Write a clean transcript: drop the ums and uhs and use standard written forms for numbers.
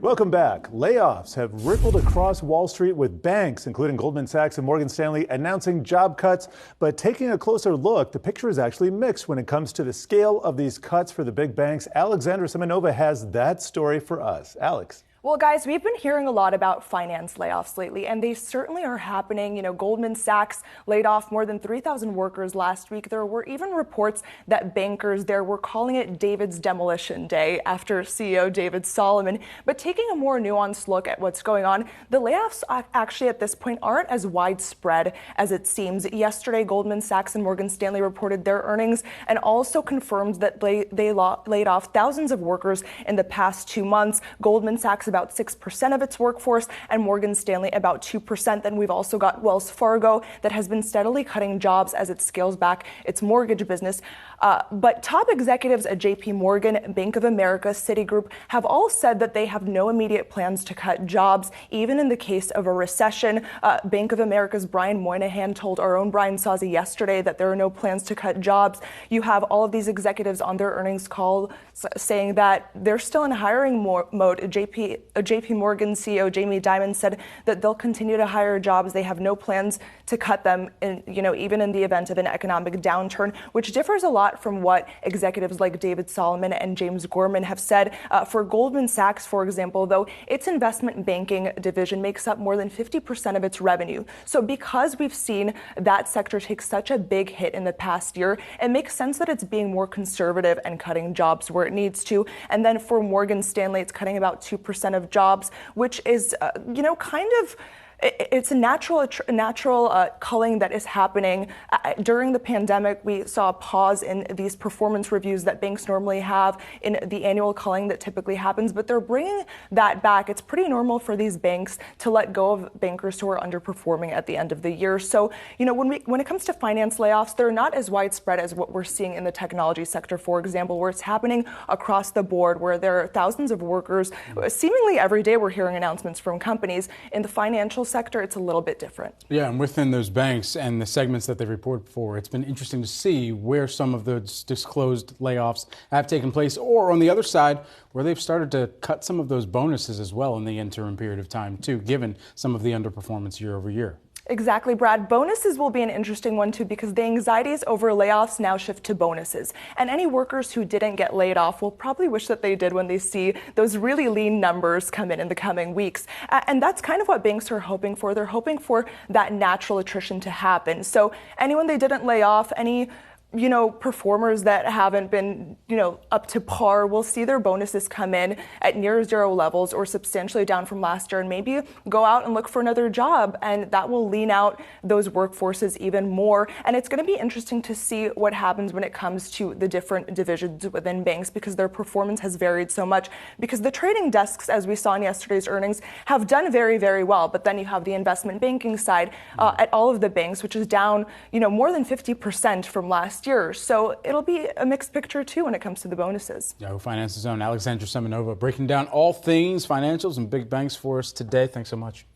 Welcome back. Layoffs have rippled across Wall Street with banks, including Goldman Sachs and Morgan Stanley, announcing job cuts. But taking a closer look, the picture is actually mixed when it comes to the scale of these cuts for the big banks. Alexandra Semenova has that story for us. Alex. Well, guys, we've been hearing a lot about finance layoffs lately, and they certainly are happening. Goldman Sachs laid off more than 3,000 workers last week. There were even reports that bankers there were calling it David's Demolition Day after CEO David Solomon. But taking a more nuanced look at what's going on, the layoffs actually at this point aren't as widespread as it seems. Yesterday, Goldman Sachs and Morgan Stanley reported their earnings and also confirmed that they laid off thousands of workers in the past 2 months. Goldman Sachs about 6% of its workforce, and Morgan Stanley about 2%. Then we've also got Wells Fargo that has been steadily cutting jobs as it scales back its mortgage business. But top executives at JP Morgan, Bank of America, Citigroup have all said that they have no immediate plans to cut jobs, even in the case of a recession. Bank of America's Brian Moynihan told our own Brian Sozzi yesterday that there are no plans to cut jobs. You have all of these executives on their earnings call saying that they're still in hiring mode. JP Morgan CEO Jamie Dimon said that they'll continue to hire jobs. They have no plans to cut them, even in the event of an economic downturn, which differs a lot from what executives like David Solomon and James Gorman have said. For Goldman Sachs, for example, though, its investment banking division makes up more than 50% of its revenue. So because we've seen that sector take such a big hit in the past year, it makes sense that it's being more conservative and cutting jobs where it needs to. And then for Morgan Stanley, it's cutting about 2% of jobs, which is, it's a natural culling that is happening. During the pandemic, we saw a pause in these performance reviews that banks normally have in the annual culling that typically happens, but they're bringing that back. It's pretty normal for these banks to let go of bankers who are underperforming at the end of the year. So, when it comes to finance layoffs, they're not as widespread as what we're seeing in the technology sector, for example, where it's happening across the board, where there are thousands of workers. Seemingly every day we're hearing announcements from companies. In the financial sector, it's a little bit different. Yeah, and within those banks and the segments that they report for, it's been interesting to see where some of those disclosed layoffs have taken place, or on the other side, where they've started to cut some of those bonuses as well in the interim period of time, too, given some of the underperformance year over year. Exactly, Brad. Bonuses will be an interesting one, too, because the anxieties over layoffs now shift to bonuses. And any workers who didn't get laid off will probably wish that they did when they see those really lean numbers come in the coming weeks. And that's kind of what banks are hoping for. They're hoping for that natural attrition to happen. So anyone they didn't lay off, any performers that haven't been, up to par, will see their bonuses come in at near zero levels or substantially down from last year, and maybe go out and look for another job. And that will lean out those workforces even more. And it's going to be interesting to see what happens when it comes to the different divisions within banks, because their performance has varied so much. Because the trading desks, as we saw in yesterday's earnings, have done very, very well. But then you have the investment banking side at all of the banks, which is down, more than 50% from last year. So it'll be a mixed picture, too, when it comes to the bonuses. Yahoo Finance's own Alexandra Semenova breaking down all things financials and big banks for us today. Thanks so much.